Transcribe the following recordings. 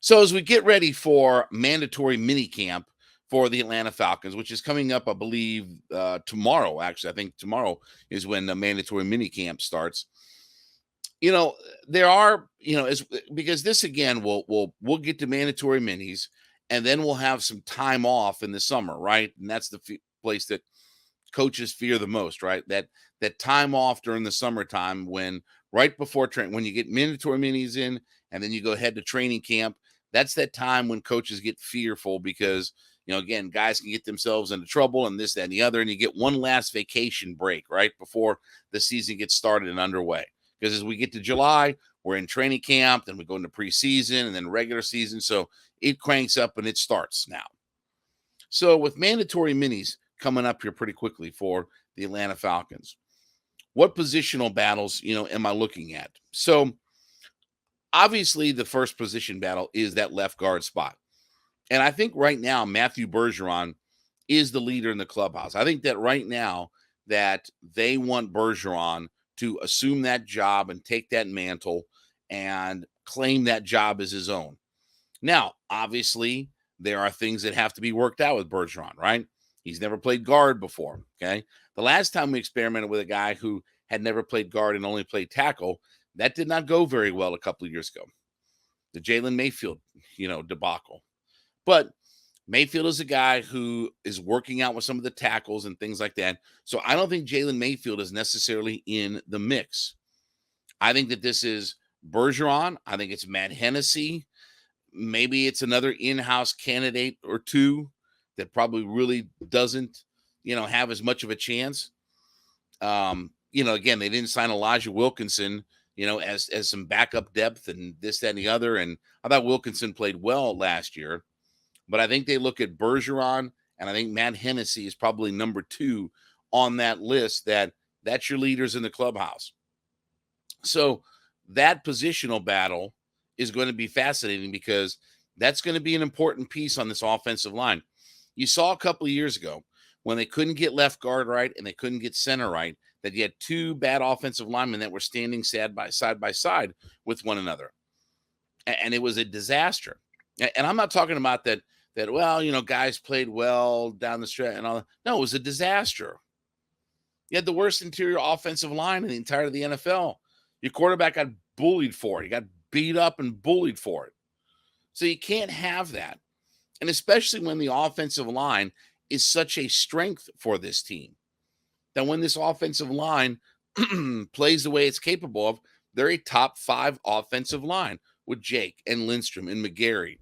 So as we get ready for mandatory mini camp for the Atlanta Falcons, which is coming up, I believe, tomorrow. Actually, I think tomorrow is when the mandatory mini camp starts. You know, there are, as because this again we'll get to mandatory minis, and then we'll have some time off in the summer, right? And that's the place that coaches fear the most, right? That time off during the summertime when right before when you get mandatory minis in and then you go ahead to training camp. That's that time when coaches get fearful because again, guys can get themselves into trouble and this, that, and the other, and you get one last vacation break right before the season gets started and underway. Because as we get to July, we're in training camp, then we go into preseason and then regular season. So it cranks up and it starts now. So with mandatory minis coming up here pretty quickly for the Atlanta Falcons, what positional battles, am I looking at? So obviously the first position battle is that left guard spot. And I think right now Matthew Bergeron is the leader in the clubhouse. I think that right now that they want Bergeron to assume that job and take that mantle and claim that job as his own. Now, obviously, there are things that have to be worked out with Bergeron, right? He's never played guard before, okay? The last time we experimented with a guy who had never played guard and only played tackle, that did not go very well a couple of years ago. The Jalen Mayfield, debacle. But Mayfield is a guy who is working out with some of the tackles and things like that. So I don't think Jalen Mayfield is necessarily in the mix. I think that this is Bergeron. I think it's Matt Hennessy. Maybe it's another in-house candidate or two that probably really doesn't, have as much of a chance. Again, they didn't sign Elijah Wilkinson, as some backup depth and this, that, and the other. And I thought Wilkinson played well last year. But I think they look at Bergeron, and I think Matt Hennessy is probably number 2 on that list. That's your leaders in the clubhouse. So that positional battle is going to be fascinating because that's going to be an important piece on this offensive line. You saw a couple of years ago when they couldn't get left guard right and they couldn't get center right, that you had 2 bad offensive linemen that were standing side by side with one another. And it was a disaster. And I'm not talking about that, well, guys played well down the stretch and all that. No, it was a disaster. You had the worst interior offensive line in the entirety of the NFL. Your quarterback got bullied for it. He got beat up and bullied for it. So you can't have that. And especially when the offensive line is such a strength for this team. That when this offensive line plays the way it's capable of, they're a top 5 offensive line with Jake and Lindstrom and McGarry.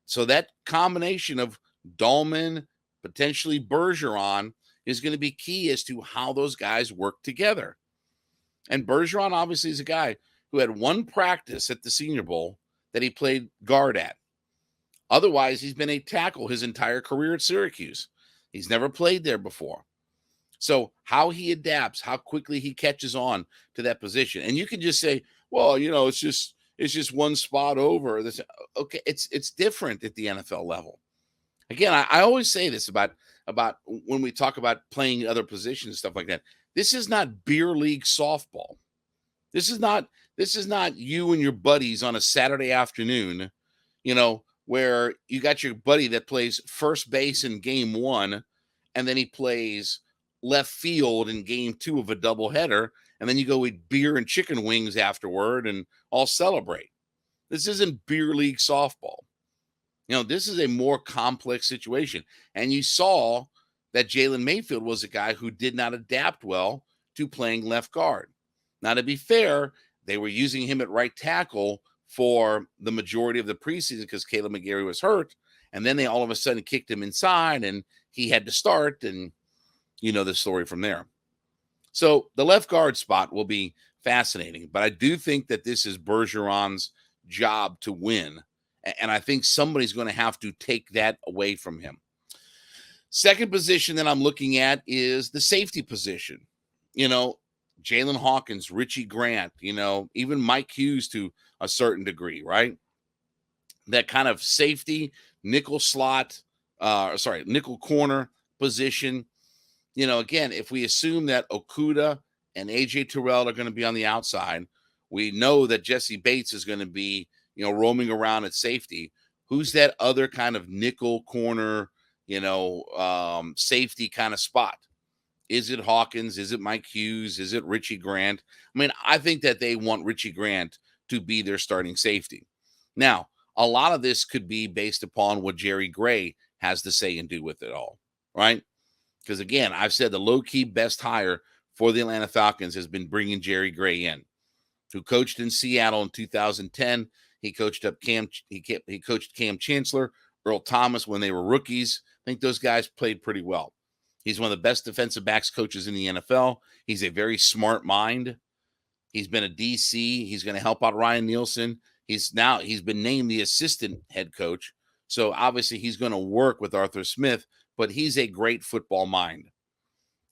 So that combination of Dahlman, potentially Bergeron, is going to be key as to how those guys work together. And Bergeron obviously is a guy who had one practice at the Senior Bowl that he played guard at. Otherwise, he's been a tackle his entire career at Syracuse. He's never played there before. So how he adapts, how quickly he catches on to that position. And you can just say, well, it's just one spot over. This, okay, it's different at the NFL level. Again, I always say this about when we talk about playing other positions and stuff like that. This is not beer league softball. This is not you and your buddies on a Saturday afternoon, where you got your buddy that plays first base in game 1, and then he plays left field in game 2 of a doubleheader, and then you go eat beer and chicken wings afterward and all celebrate. This isn't beer league softball. This is a more complex situation. And you saw that Jalen Mayfield was a guy who did not adapt well to playing left guard. Now, to be fair, they were using him at right tackle for the majority of the preseason because Caleb McGarry was hurt. And then they all of a sudden kicked him inside and he had to start. And you know the story from there. So the left guard spot will be fascinating. But I do think that this is Bergeron's job to win. And I think somebody's going to have to take that away from him. Second position that I'm looking at is the safety position. Jalen Hawkins, Richie Grant, even Mike Hughes to a certain degree, right? That kind of safety, nickel corner position. Again, if we assume that Okudah and AJ Terrell are going to be on the outside, we know that Jesse Bates is going to be, roaming around at safety, who's that other kind of nickel corner, safety kind of spot? Is it Hawkins? Is it Mike Hughes? Is it Richie Grant? I mean, I think that they want Richie Grant to be their starting safety. Now, a lot of this could be based upon what Jerry Gray has to say and do with it all, right? Because again, I've said the low-key best hire for the Atlanta Falcons has been bringing Jerry Gray in, who coached in Seattle in 2010. He coached up he coached Cam Chancellor, Earl Thomas when they were rookies. I think those guys played pretty well. He's one of the best defensive backs coaches in the NFL. He's a very smart mind. He's been a DC. He's going to help out Ryan Nielsen. He's been named the assistant head coach. So obviously he's going to work with Arthur Smith, but he's a great football mind.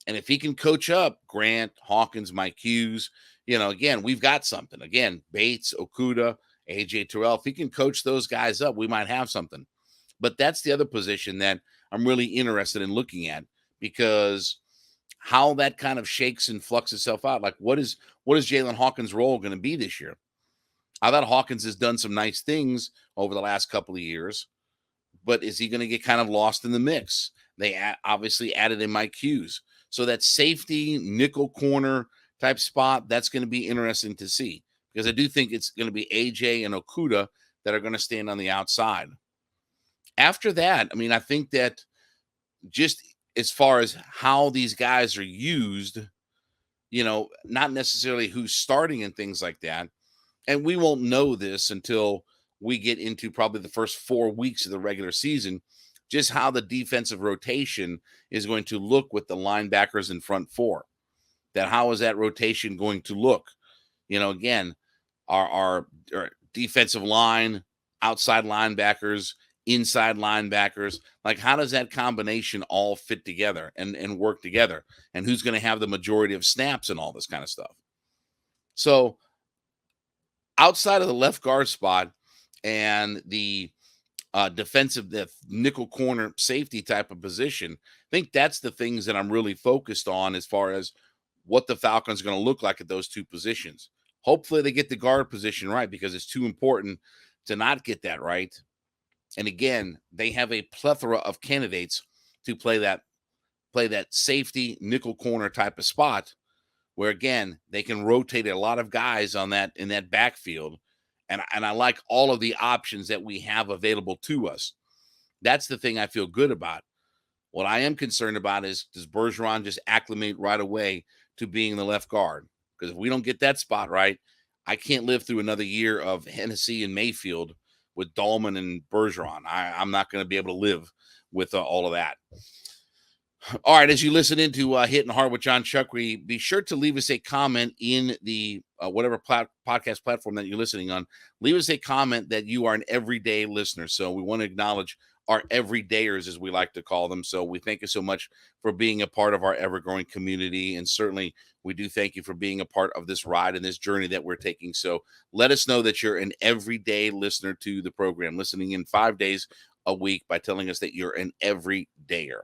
And if he can coach up Grant, Hawkins, Mike Hughes, again, we've got something. Again, Bates, Okudah, AJ Terrell, if he can coach those guys up, we might have something. But that's the other position that I'm really interested in looking at, because how that kind of shakes and flux itself out. Like, what is Jalen Hawkins' role going to be this year? I thought Hawkins has done some nice things over the last couple of years, but is he going to get kind of lost in the mix? They obviously added in Mike Hughes. So that safety, nickel corner type spot, that's going to be interesting to see, because I do think it's going to be AJ and Okudah that are going to stand on the outside. After that, I mean, I think that just as far as how these guys are used, not necessarily who's starting and things like that. And we won't know this until we get into probably the first 4 weeks of the regular season, just how the defensive rotation is going to look with the linebackers in front four. That how is that rotation going to look? Again, our defensive line, outside linebackers, inside linebackers, like how does that combination all fit together and work together? And who's going to have the majority of snaps and all this kind of stuff? So outside of the left guard spot and the defensive, the nickel corner safety type of position, I think that's the things that I'm really focused on as far as what the Falcons are going to look like at those two positions. Hopefully they get the guard position right, because it's too important to not get that right. And again, they have a plethora of candidates to play that safety nickel corner type of spot, where again, they can rotate a lot of guys on that in that backfield. And I like all of the options that we have available to us. That's the thing I feel good about. What I am concerned about is, does Bergeron just acclimate right away to being the left guard? Because if we don't get that spot right, I can't live through another year of Hennessy and Mayfield with Dahlman and Bergeron. I'm not going to be able to live with all of that. All right, as you listen into Hittin Hard with Jon Chuckery, be sure to leave us a comment in the whatever podcast platform that you're listening on. Leave us a comment that you are an everyday listener. So we want to acknowledge our everydayers, as we like to call them. So we thank you so much for being a part of our ever-growing community. And certainly we do thank you for being a part of this ride and this journey that we're taking. So let us know that you're an everyday listener to the program, listening in 5 days a week by telling us that you're an everydayer.